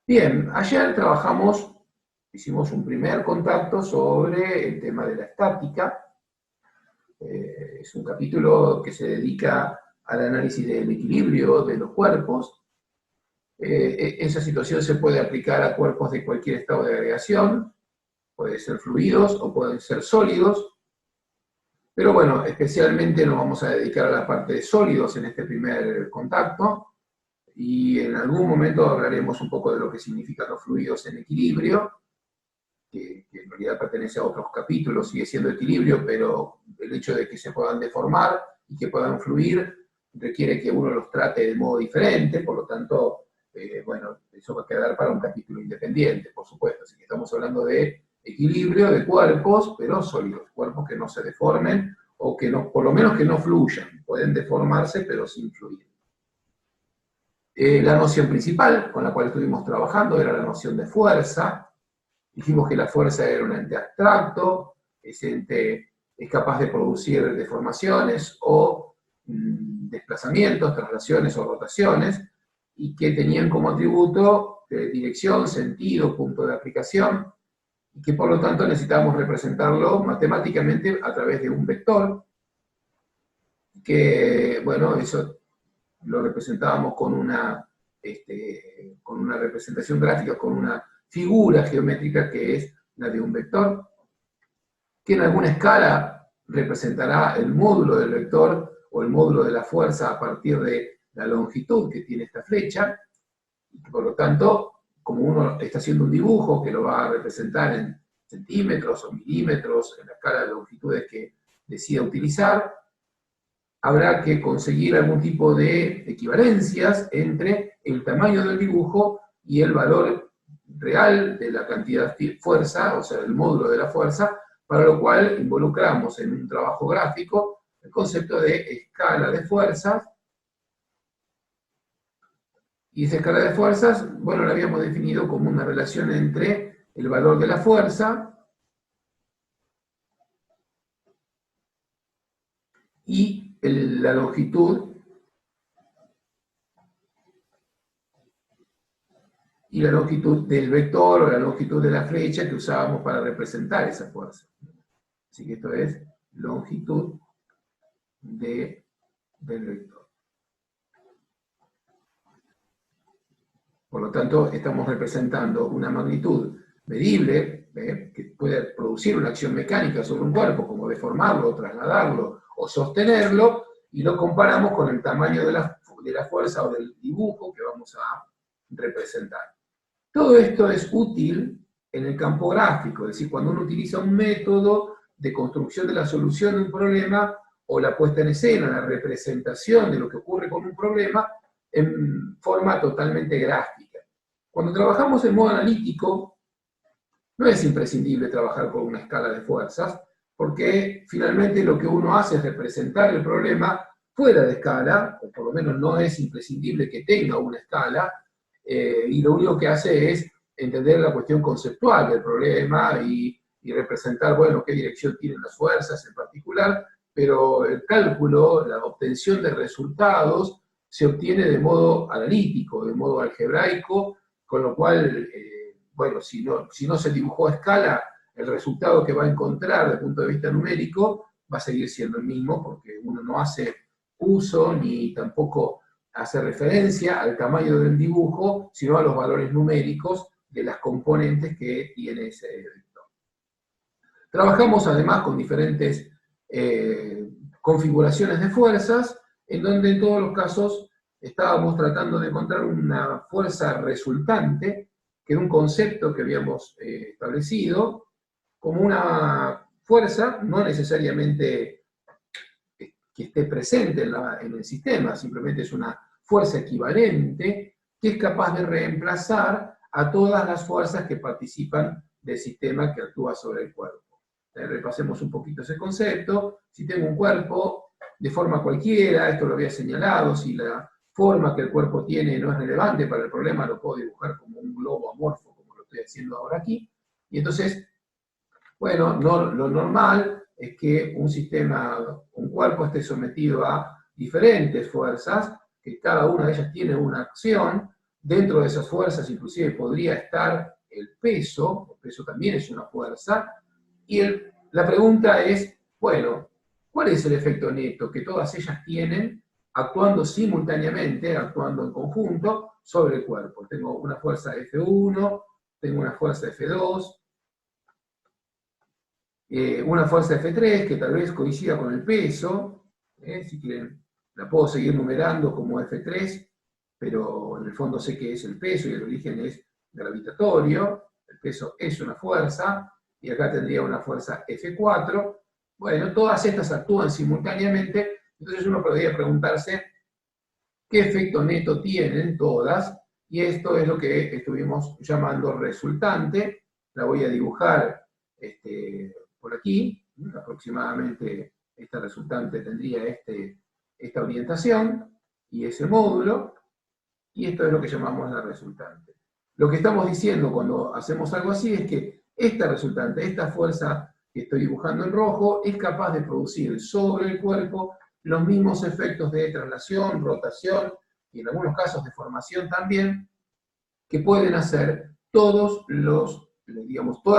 Bien, ayer hicimos un primer contacto sobre el tema de la estática. Es un capítulo que se dedica al análisis del equilibrio de los cuerpos. Esa situación se puede aplicar a cuerpos de cualquier estado de agregación, pueden ser fluidos o pueden ser sólidos, pero bueno, especialmente nos vamos a dedicar a la parte de sólidos en este primer contacto, y en algún momento hablaremos un poco de lo que significan los fluidos en equilibrio, que en realidad pertenece a otros capítulos, sigue siendo equilibrio, pero el hecho de que se puedan deformar y que puedan fluir requiere que uno los trate de modo diferente, por lo tanto, bueno, eso va a quedar para un capítulo independiente, por supuesto. Así que estamos hablando de equilibrio de cuerpos, pero sólidos, cuerpos que no se deformen o que no, por lo menos que no fluyan, pueden deformarse pero sin fluir. La noción principal con la cual estuvimos trabajando era la noción de fuerza. Dijimos que la fuerza era un ente abstracto, ese ente es capaz de producir deformaciones o desplazamientos, traslaciones o rotaciones, y que tenían como atributo dirección, sentido, punto de aplicación, y que por lo tanto necesitábamos representarlo matemáticamente a través de un vector, que, bueno, eso lo representábamos con una representación gráfica, con una figura geométrica que es la de un vector, que en alguna escala representará el módulo del vector o el módulo de la fuerza a partir de la longitud que tiene esta flecha, y que por lo tanto, como uno está haciendo un dibujo que lo va a representar en centímetros o milímetros, en la escala de longitudes que decida utilizar, habrá que conseguir algún tipo de equivalencias entre el tamaño del dibujo y el valor real de la cantidad de fuerza, o sea, el módulo de la fuerza, para lo cual involucramos en un trabajo gráfico el concepto de escala de fuerzas. Y esa escala de fuerzas, bueno, la habíamos definido como una relación entre el valor de la fuerza y la longitud del vector o la longitud de la flecha que usábamos para representar esa fuerza. Así que esto es longitud del vector. Por lo tanto, estamos representando una magnitud medible, que puede producir una acción mecánica sobre un cuerpo, como deformarlo, trasladarlo o sostenerlo, y lo comparamos con el tamaño de la fuerza o del dibujo que vamos a representar. Todo esto es útil en el campo gráfico, es decir, cuando uno utiliza un método de construcción de la solución de un problema o la puesta en escena, la representación de lo que ocurre con un problema en forma totalmente gráfica. Cuando trabajamos en modo analítico, no es imprescindible trabajar con una escala de fuerzas, porque finalmente lo que uno hace es representar el problema fuera de escala, o por lo menos no es imprescindible que tenga una escala, y lo único que hace es entender la cuestión conceptual del problema y representar, bueno, qué dirección tienen las fuerzas en particular, pero el cálculo, la obtención de resultados, se obtiene de modo analítico, de modo algebraico, con lo cual, bueno, si no se dibujó a escala, el resultado que va a encontrar desde el punto de vista numérico va a seguir siendo el mismo, porque uno no hace uso ni tampoco hace referencia al tamaño del dibujo, sino a los valores numéricos de las componentes que tiene ese vector. Trabajamos además con diferentes configuraciones de fuerzas, en donde en todos los casos estábamos tratando de encontrar una fuerza resultante, que era un concepto que habíamos establecido, como una fuerza, no necesariamente que esté presente en el sistema, simplemente es una fuerza equivalente que es capaz de reemplazar a todas las fuerzas que participan del sistema que actúa sobre el cuerpo. Repasemos un poquito ese concepto. Si tengo un cuerpo de forma cualquiera, esto lo había señalado, si la forma que el cuerpo tiene no es relevante para el problema, lo puedo dibujar como un globo amorfo, como lo estoy haciendo ahora aquí. Y entonces, bueno, lo normal es que un cuerpo esté sometido a diferentes fuerzas, que cada una de ellas tiene una acción, Dentro de esas fuerzas inclusive podría estar el peso también es una fuerza, y la pregunta es, bueno, ¿cuál es el efecto neto que todas ellas tienen actuando simultáneamente, actuando en conjunto sobre el cuerpo? Tengo una fuerza F1, tengo una fuerza F2, una fuerza F3 que tal vez coincida con el peso, si quieren, la puedo seguir numerando como F3, pero en el fondo sé que es el peso y el origen es gravitatorio, el peso es una fuerza, y acá tendría una fuerza F4. Bueno, todas estas actúan simultáneamente, entonces uno podría preguntarse qué efecto neto tienen todas, y esto es lo que estuvimos llamando resultante. La voy a dibujar por aquí, aproximadamente esta resultante tendría esta orientación y ese módulo, y esto es lo que llamamos la resultante. Lo que estamos diciendo cuando hacemos algo así es que esta resultante, esta fuerza que estoy dibujando en rojo, es capaz de producir sobre el cuerpo los mismos efectos de traslación, rotación y en algunos casos de formación también, que pueden hacer todas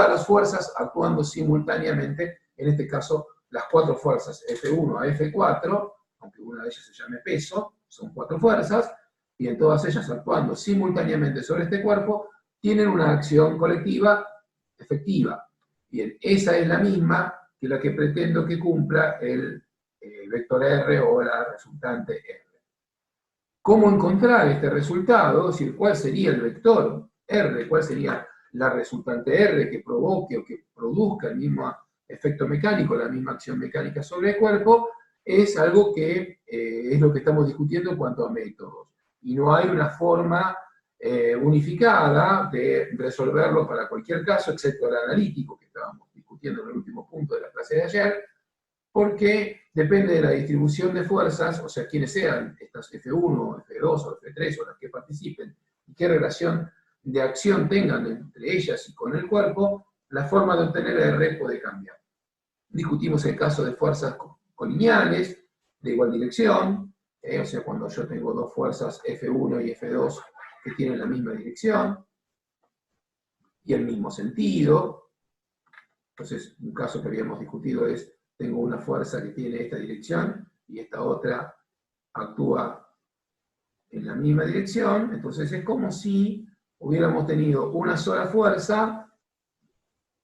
las fuerzas actuando simultáneamente, en este caso las 4 fuerzas F1 a F4, aunque una de ellas se llame peso, son 4 fuerzas, y en todas ellas actuando simultáneamente sobre este cuerpo, tienen una acción colectiva efectiva. Bien, esa es la misma que la que pretendo que cumpla el vector R o la resultante R. ¿Cómo encontrar este resultado? Es decir, ¿cuál sería el vector R? ¿Cuál sería la resultante R que provoque o que produzca el mismo efecto mecánico, la misma acción mecánica sobre el cuerpo? Es algo que es lo que estamos discutiendo en cuanto a métodos. Y no hay una forma unificada de resolverlo para cualquier caso, excepto el analítico que estábamos discutiendo en el último punto de la clase de ayer, porque depende de la distribución de fuerzas, o sea, quiénes sean estas F1, F2 o F3 o las que participen, y qué relación de acción tengan entre ellas y con el cuerpo, la forma de obtener R puede cambiar. Discutimos el caso de fuerzas colineales, de igual dirección, o sea, cuando yo tengo dos fuerzas F1 y F2 que tienen la misma dirección y el mismo sentido. Entonces, un caso que habíamos discutido es, tengo una fuerza que tiene esta dirección y esta otra actúa en la misma dirección, entonces es como si hubiéramos tenido una sola fuerza,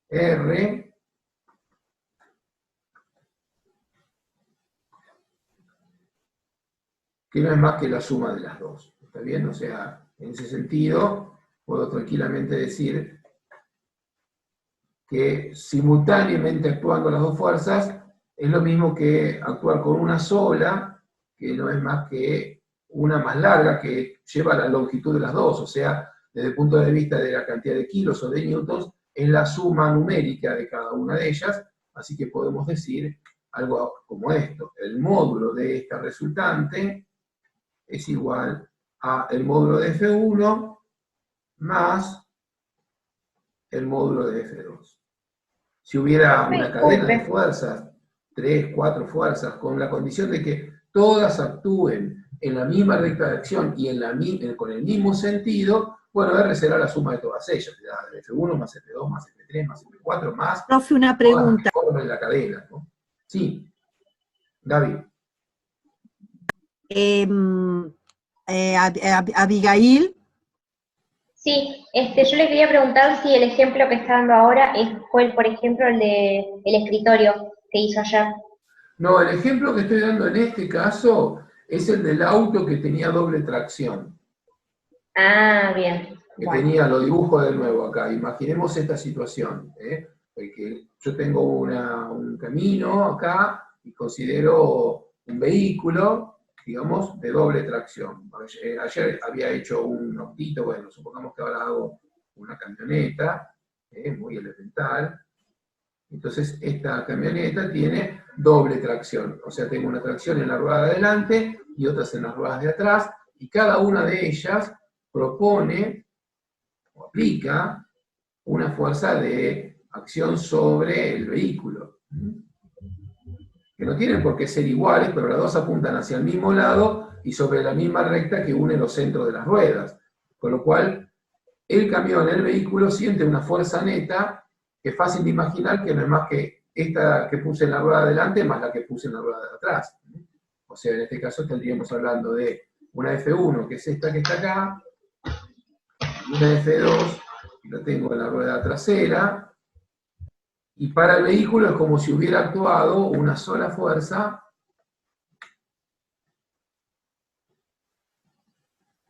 R, que no es más que la suma de las dos. ¿Está bien? O sea, en ese sentido, puedo tranquilamente decir que simultáneamente actuando las dos fuerzas es lo mismo que actuar con una sola, que no es más que una más larga que lleva la longitud de las dos, o sea, desde el punto de vista de la cantidad de kilos o de newtons, es la suma numérica de cada una de ellas, así que podemos decir algo como esto: el módulo de esta resultante es igual a el módulo de F1 más el módulo de F2. Si hubiera una cadena de fuerzas, 3, 4 fuerzas, con la condición de que todas actúen en la misma recta de acción y con el mismo sentido, bueno, R será la suma de todas ellas, F1 más F2 más F3 más F4 más Profe, una todas las pregunta. que formen la cadena, ¿no? Sí, David. Abigail. Sí, yo le quería preguntar si el ejemplo que está dando ahora fue, por ejemplo, el escritorio que hizo ayer. No, el ejemplo que estoy dando en este caso es el del auto que tenía doble tracción. Ah, bien. Que Bueno. tenía, lo dibujo de nuevo acá. Imaginemos esta situación, que yo tengo un camino acá y considero un vehículo, digamos, de doble tracción. Ayer había hecho un autito, bueno, supongamos que ahora hago una camioneta, muy elemental. Entonces, esta camioneta tiene doble tracción, o sea, tengo una tracción en la rueda de adelante y otras en las ruedas de atrás, y cada una de ellas propone o aplica una fuerza de acción sobre el vehículo, que no tienen por qué ser iguales, pero las dos apuntan hacia el mismo lado y sobre la misma recta que une los centros de las ruedas. Con lo cual, el camión, el vehículo, siente una fuerza neta que es fácil de imaginar que no es más que esta que puse en la rueda de adelante más la que puse en la rueda de atrás. O sea, en este caso estaríamos hablando de una F1, que es esta que está acá, y una F2, que la tengo en la rueda trasera, y para el vehículo es como si hubiera actuado una sola fuerza,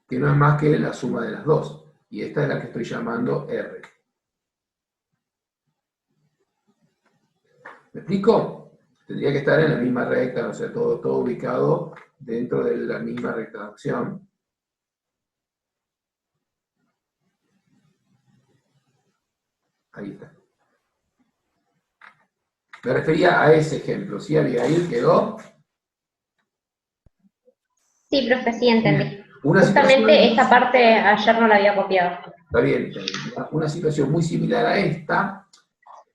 que no es más que la suma de las dos. Y esta es la que estoy llamando R. ¿Me explico? Tendría que estar en la misma recta, o sea, todo ubicado dentro de la misma recta de acción. Ahí está. Me refería a ese ejemplo, ¿sí, Abigail? ¿Quedó? Sí, profe, sí, entendí. Una Justamente esta parte ayer no la había copiado. Está bien. Una situación muy similar a esta,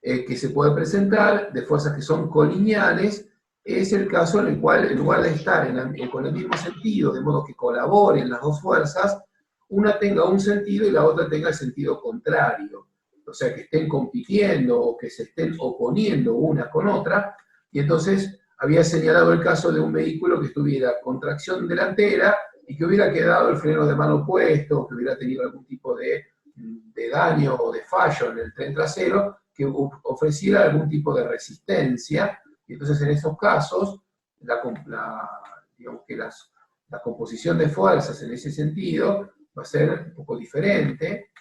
que se puede presentar, de fuerzas que son colineales, es el caso en el cual, en lugar de estar con el mismo sentido, de modo que colaboren las dos fuerzas, una tenga un sentido y la otra tenga el sentido contrario. O sea, que estén compitiendo o que se estén oponiendo una con otra, y entonces había señalado el caso de un vehículo que estuviera con tracción delantera y que hubiera quedado el freno de mano puesto, que hubiera tenido algún tipo de daño o de fallo en el tren trasero, que ofreciera algún tipo de resistencia, y entonces en esos casos, digamos que la composición de fuerzas en ese sentido va a ser un poco diferente.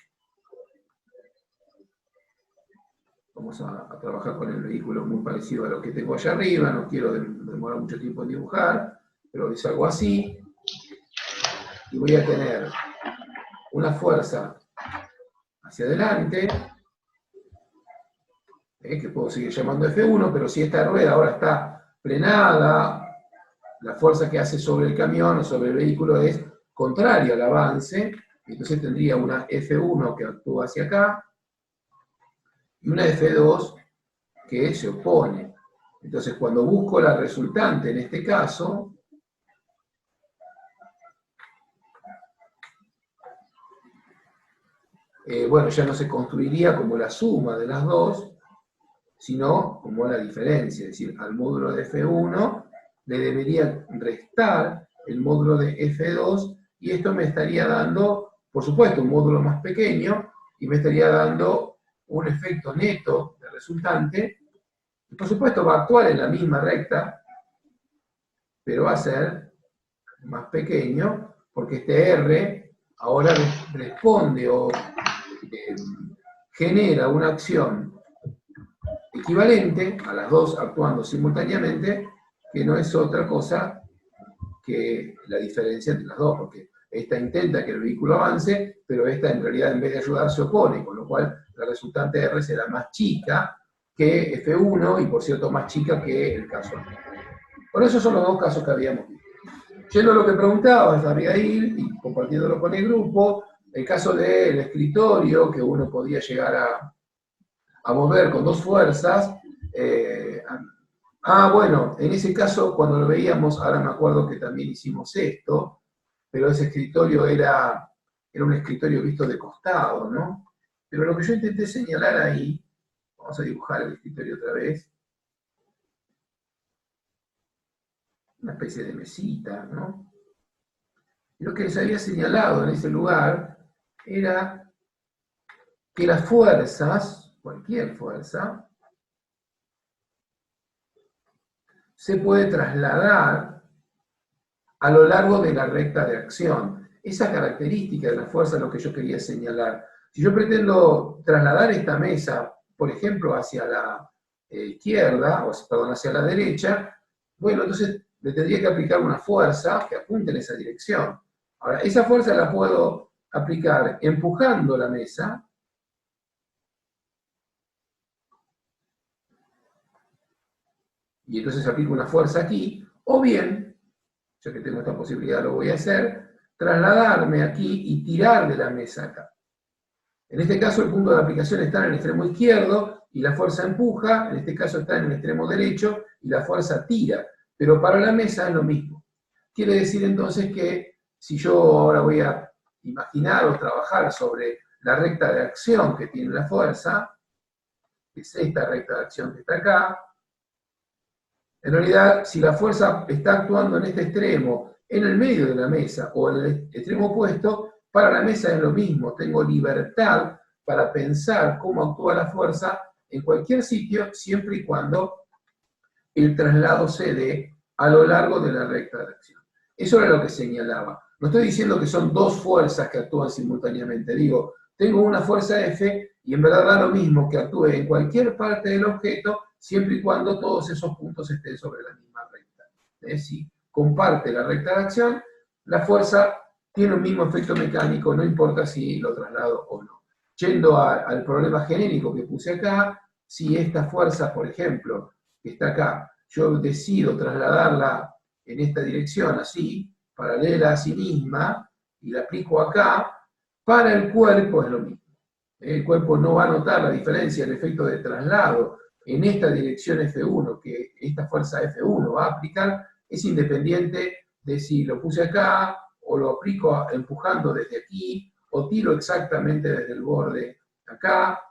Vamos a trabajar con el vehículo muy parecido a lo que tengo allá arriba, no quiero demorar mucho tiempo en dibujar, pero es algo así, y voy a tener una fuerza hacia adelante, que puedo seguir llamando F1, pero si esta rueda ahora está frenada, la fuerza que hace sobre el camión o sobre el vehículo es contraria al avance, entonces tendría una F1 que actúa hacia acá, y una F2 que se opone. Entonces cuando busco la resultante en este caso, bueno, ya no se construiría como la suma de las dos, sino como la diferencia, es decir, al módulo de F1 le debería restar el módulo de F2 y esto me estaría dando, por supuesto, un módulo más pequeño y me estaría dando un efecto neto de resultante y por supuesto va a actuar en la misma recta, pero va a ser más pequeño porque este R ahora responde o genera una acción equivalente a las dos actuando simultáneamente, que no es otra cosa que la diferencia entre las dos, porque esta intenta que el vehículo avance, pero esta en realidad en vez de ayudar se opone, con lo cual la resultante R será más chica que F1 y por cierto más chica que el caso anterior. Por eso son los dos casos que habíamos visto. Yendo a lo que preguntabas, Abigail, y compartiéndolo con el grupo, el caso del escritorio, que uno podía llegar a mover con dos fuerzas. Bueno, en ese caso, cuando lo veíamos, ahora me acuerdo que también hicimos esto, pero ese escritorio era un escritorio visto de costado, ¿no? Pero lo que yo intenté señalar ahí, vamos a dibujar el escritorio otra vez, una especie de mesita, ¿no? Y lo que les había señalado en ese lugar era que las fuerzas, cualquier fuerza, se puede trasladar a lo largo de la recta de acción. Esa característica de la fuerza es lo que yo quería señalar. Si yo pretendo trasladar esta mesa, por ejemplo, hacia la izquierda, o perdón, hacia la derecha, bueno, entonces le tendría que aplicar una fuerza que apunte en esa dirección. Ahora, esa fuerza la puedo aplicar empujando la mesa, y entonces aplico una fuerza aquí, o bien, ya que tengo esta posibilidad lo voy a hacer, trasladarme aquí y tirar de la mesa acá. En este caso el punto de aplicación está en el extremo izquierdo y la fuerza empuja, en este caso está en el extremo derecho y la fuerza tira, pero para la mesa es lo mismo. Quiere decir entonces que si yo ahora voy a imaginar o trabajar sobre la recta de acción que tiene la fuerza, que es esta recta de acción que está acá, en realidad, si la fuerza está actuando en este extremo, en el medio de la mesa o en el extremo opuesto, para la mesa es lo mismo. Tengo libertad para pensar cómo actúa la fuerza en cualquier sitio, siempre y cuando el traslado se dé a lo largo de la recta de acción. Eso era lo que señalaba. No estoy diciendo que son dos fuerzas que actúan simultáneamente. Digo, tengo una fuerza F y en verdad da lo mismo que actúe en cualquier parte del objeto, siempre y cuando todos esos puntos estén sobre la misma recta. Si comparte la recta de acción, la fuerza tiene un mismo efecto mecánico, no importa si lo traslado o no. Yendo al problema genérico que puse acá, si esta fuerza, por ejemplo, que está acá, yo decido trasladarla en esta dirección, así, paralela a sí misma, y la aplico acá, para el cuerpo es lo mismo. El cuerpo no va a notar la diferencia, el efecto de traslado en esta dirección F1, que esta fuerza F1 va a aplicar, es independiente de si lo puse acá, o lo aplico empujando desde aquí, o tiro exactamente desde el borde acá.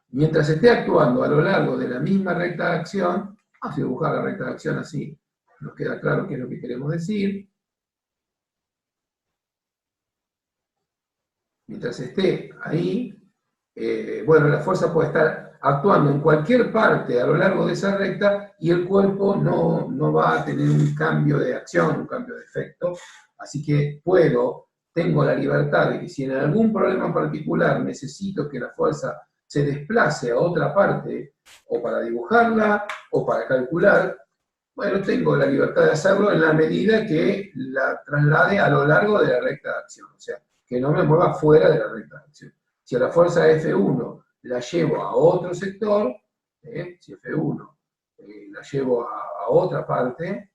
Mientras esté actuando a lo largo de la misma recta de acción, vamos a dibujar la recta de acción así, nos queda claro qué es lo que queremos decir. Mientras esté ahí, bueno, la fuerza puede estar actuando en cualquier parte a lo largo de esa recta y el cuerpo no va a tener un cambio de acción, un cambio de efecto. Así que tengo la libertad de que si en algún problema particular necesito que la fuerza se desplace a otra parte, o para dibujarla, o para calcular, bueno, tengo la libertad de hacerlo en la medida que la traslade a lo largo de la recta de acción. O sea, que no me mueva fuera de la recta de acción. Si a la fuerza F1 la llevo a otro sector, si F1 la llevo a otra parte,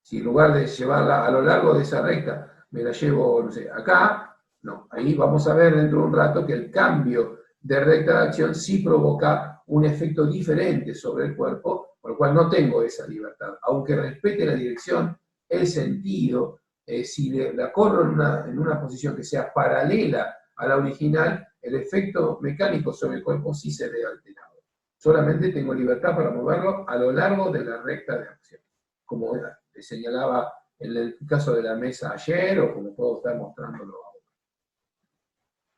si en lugar de llevarla a lo largo de esa recta, me la llevo, no sé, acá, no, ahí vamos a ver dentro de un rato que el cambio de recta de acción sí provoca un efecto diferente sobre el cuerpo, por lo cual no tengo esa libertad. Aunque respete la dirección, el sentido, si la corro en una posición que sea paralela a la original, el efecto mecánico sobre el cuerpo sí se ve alterado. Solamente tengo libertad para moverlo a lo largo de la recta de acción, como te señalaba en el caso de la mesa ayer, o como puedo estar mostrándolo ahora.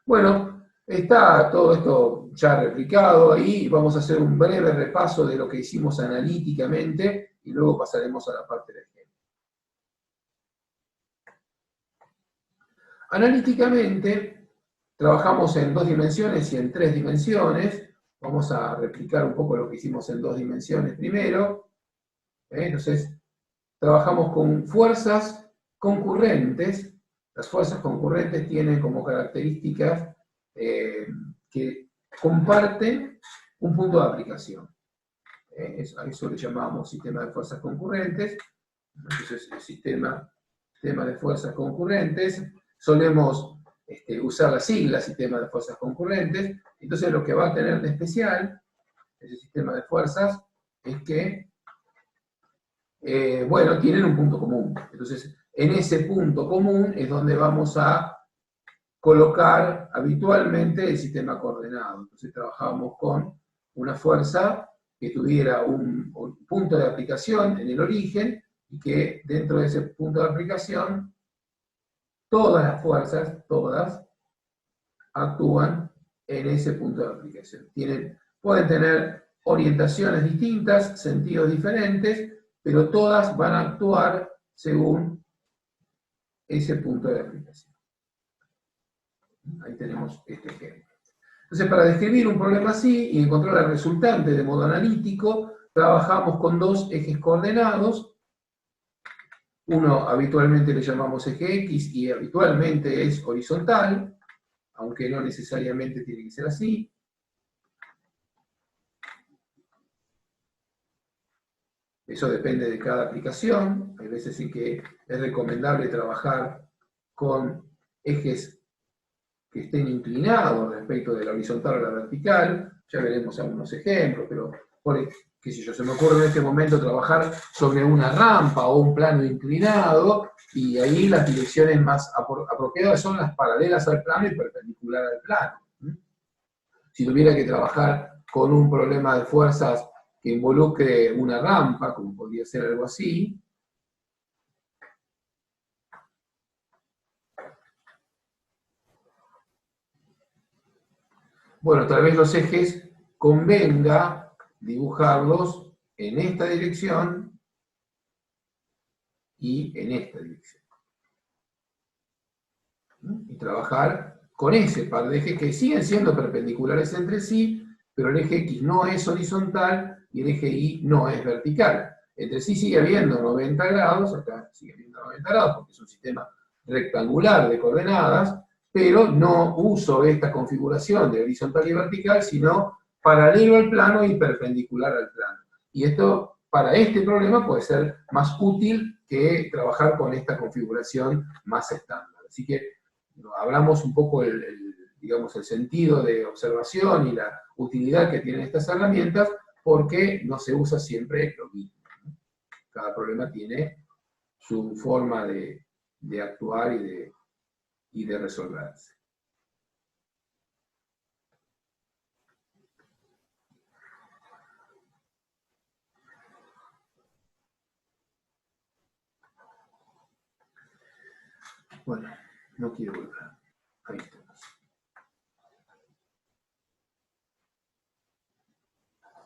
Bueno, está todo esto ya replicado ahí, vamos a hacer un breve repaso de lo que hicimos analíticamente, y luego pasaremos a la parte de ejemplo. Analíticamente, trabajamos en 2 dimensiones y en 3 dimensiones. Vamos a replicar un poco lo que hicimos en 2 dimensiones primero. Entonces, trabajamos con fuerzas concurrentes. Las fuerzas concurrentes tienen como características que comparten un punto de aplicación. A eso le llamamos sistema de fuerzas concurrentes. Entonces, el sistema de fuerzas concurrentes, solemos usar la sigla sistema de fuerzas concurrentes. Entonces, lo que va a tener de especial ese sistema de fuerzas es que bueno, tienen un punto común. Entonces, en ese punto común es donde vamos a colocar habitualmente el sistema coordenado. Entonces, trabajamos con una fuerza que tuviera un punto de aplicación en el origen y que dentro de ese punto de aplicación, todas las fuerzas, todas, actúan en ese punto de aplicación. Pueden tener orientaciones distintas, sentidos diferentes, pero todas van a actuar según ese punto de aplicación. Ahí tenemos este ejemplo. Entonces, para describir un problema así y encontrar el resultante de modo analítico, trabajamos con 2 ejes coordenados. Uno habitualmente le llamamos eje X y habitualmente es horizontal, aunque no necesariamente tiene que ser así. Eso depende de cada aplicación. Hay veces en que es recomendable trabajar con ejes que estén inclinados respecto de la horizontal a la vertical. Ya veremos algunos ejemplos, pero qué sé yo, se me ocurre en este momento trabajar sobre una rampa o un plano inclinado, y ahí las direcciones más apropiadas son las paralelas al plano y perpendiculares al plano. Si tuviera que trabajar con un problema de fuerzas que involucre una rampa, como podría ser algo así, bueno, tal vez los ejes convenga dibujarlos en esta dirección y en esta dirección. Y trabajar con ese par de ejes que siguen siendo perpendiculares entre sí, pero el eje X no es horizontal y el eje Y no es vertical. Entre sí sigue habiendo 90 grados, acá sigue habiendo 90 grados porque es un sistema rectangular de coordenadas, pero no uso esta configuración de horizontal y vertical, sino paralelo al plano y perpendicular al plano. Y esto, para este problema, puede ser más útil que trabajar con esta configuración más estándar. Así que hablamos un poco digamos, el sentido de observación y la utilidad que tienen estas herramientas, porque no se usa siempre lo mismo. Cada problema tiene su forma de actuar y de resolverse. Bueno, no quiero volver. Ahí estamos.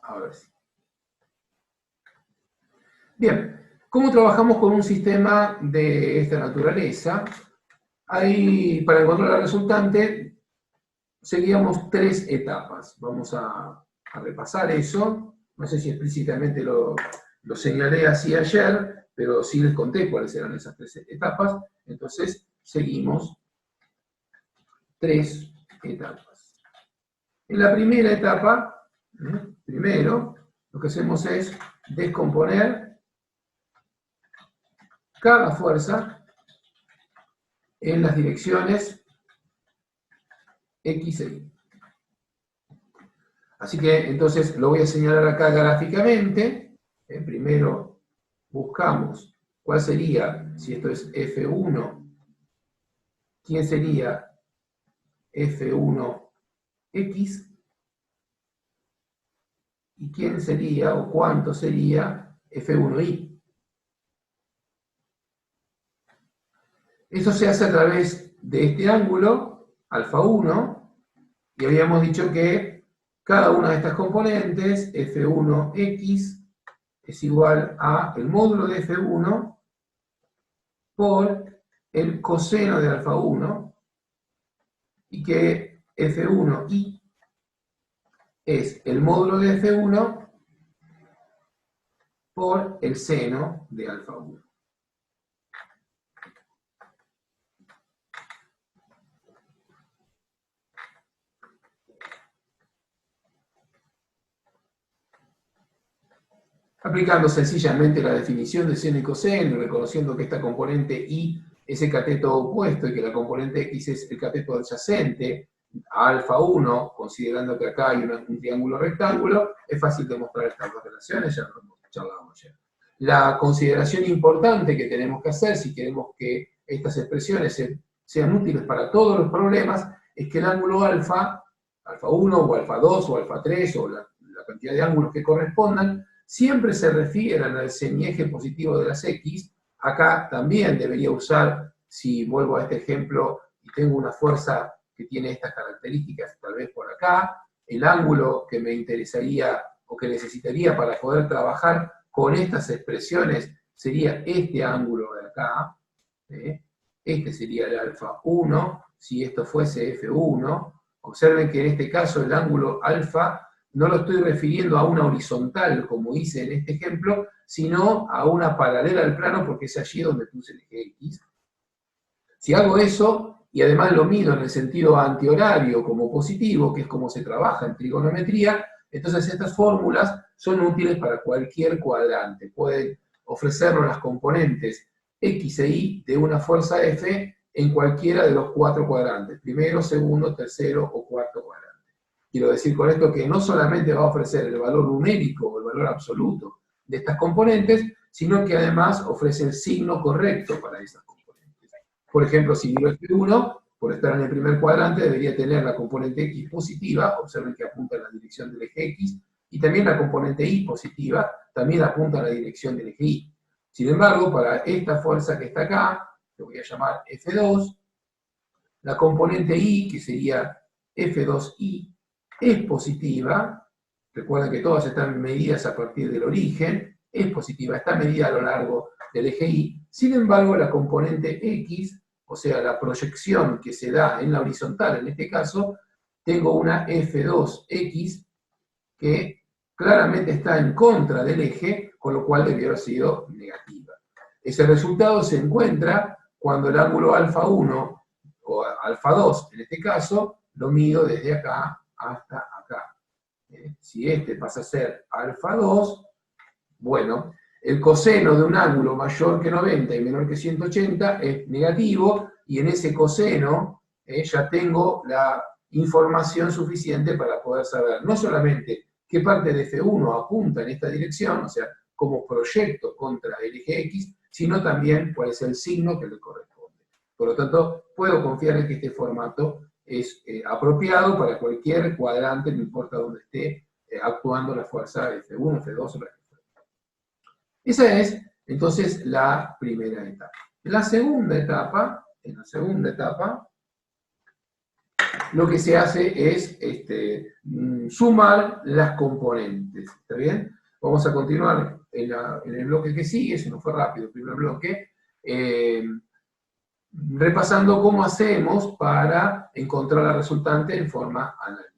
Ahora sí. Bien, ¿cómo trabajamos con un sistema de esta naturaleza? Ahí, para encontrar la resultante, seguíamos 3 etapas. Vamos a repasar eso. No sé si explícitamente lo señalé así ayer, pero sí les conté cuáles eran esas 3 etapas. Entonces, seguimos 3 etapas. En la primera etapa, primero, lo que hacemos es descomponer cada fuerza en las direcciones X e Y. Así que entonces lo voy a señalar acá gráficamente. Primero buscamos cuál sería, si esto es F1, quién sería F1X y quién sería o cuánto sería F1Y. Eso se hace a través de este ángulo, alfa 1, y habíamos dicho que cada una de estas componentes, F1X, es igual a el módulo de F1 por el coseno de alfa 1, y que F1Y es el módulo de F1 por el seno de alfa 1. Aplicando sencillamente la definición de seno y coseno, reconociendo que esta componente Y es el cateto opuesto y que la componente X es el cateto adyacente a alfa 1, considerando que acá hay un triángulo rectángulo, es fácil demostrar estas dos relaciones, ya lo hemos charlado ayer. La consideración importante que tenemos que hacer si queremos que estas expresiones sean útiles para todos los problemas es que el ángulo alfa 1 o alfa 2 o alfa 3 o la cantidad de ángulos que correspondan, siempre se refieran al semieje positivo de las X. Acá también debería usar, si vuelvo a este ejemplo y tengo una fuerza que tiene estas características, tal vez por acá, el ángulo que me interesaría o que necesitaría para poder trabajar con estas expresiones sería este ángulo de acá. Este sería el alfa 1, si esto fuese F1. Observen que en este caso el ángulo alfa no lo estoy refiriendo a una horizontal, como hice en este ejemplo, sino a una paralela al plano, porque es allí donde puse el eje X. Si hago eso, y además lo mido en el sentido antihorario como positivo, que es como se trabaja en trigonometría, entonces estas fórmulas son útiles para cualquier cuadrante. Pueden ofrecernos las componentes X e Y de una fuerza F en cualquiera de los 4 cuadrantes, primero, segundo, tercero o cuarto cuadrante. Quiero decir con esto que no solamente va a ofrecer el valor numérico o el valor absoluto de estas componentes, sino que además ofrece el signo correcto para esas componentes. Por ejemplo, si miro F1, por estar en el primer cuadrante, debería tener la componente X positiva, observen que apunta en la dirección del eje X, y también la componente Y positiva, también apunta en la dirección del eje Y. Sin embargo, para esta fuerza que está acá, que voy a llamar F2, la componente Y, que sería F2Y, es positiva. Recuerden que todas están medidas a partir del origen, es positiva, está medida a lo largo del eje Y. Sin embargo, la componente X, o sea, la proyección que se da en la horizontal, en este caso, tengo una F2X que claramente está en contra del eje, con lo cual debió haber sido negativa. Ese resultado se encuentra cuando el ángulo alfa 1, o alfa 2 en este caso, lo mido desde acá hasta acá. Si este pasa a ser alfa 2, bueno, el coseno de un ángulo mayor que 90 y menor que 180 es negativo, y en ese coseno ya tengo la información suficiente para poder saber no solamente qué parte de F1 apunta en esta dirección, o sea, cómo proyecto contra el eje X, sino también cuál es el signo que le corresponde. Por lo tanto, puedo confiar en que este formato es apropiado para cualquier cuadrante, no importa dónde esté actuando la fuerza F1, F2 o la F3. Esa es, entonces, la primera etapa. En la segunda etapa, lo que se hace es sumar las componentes, ¿está bien? Vamos a continuar en el bloque que sigue, si no fue rápido el primer bloque, repasando cómo hacemos para encontrar la resultante en forma analítica.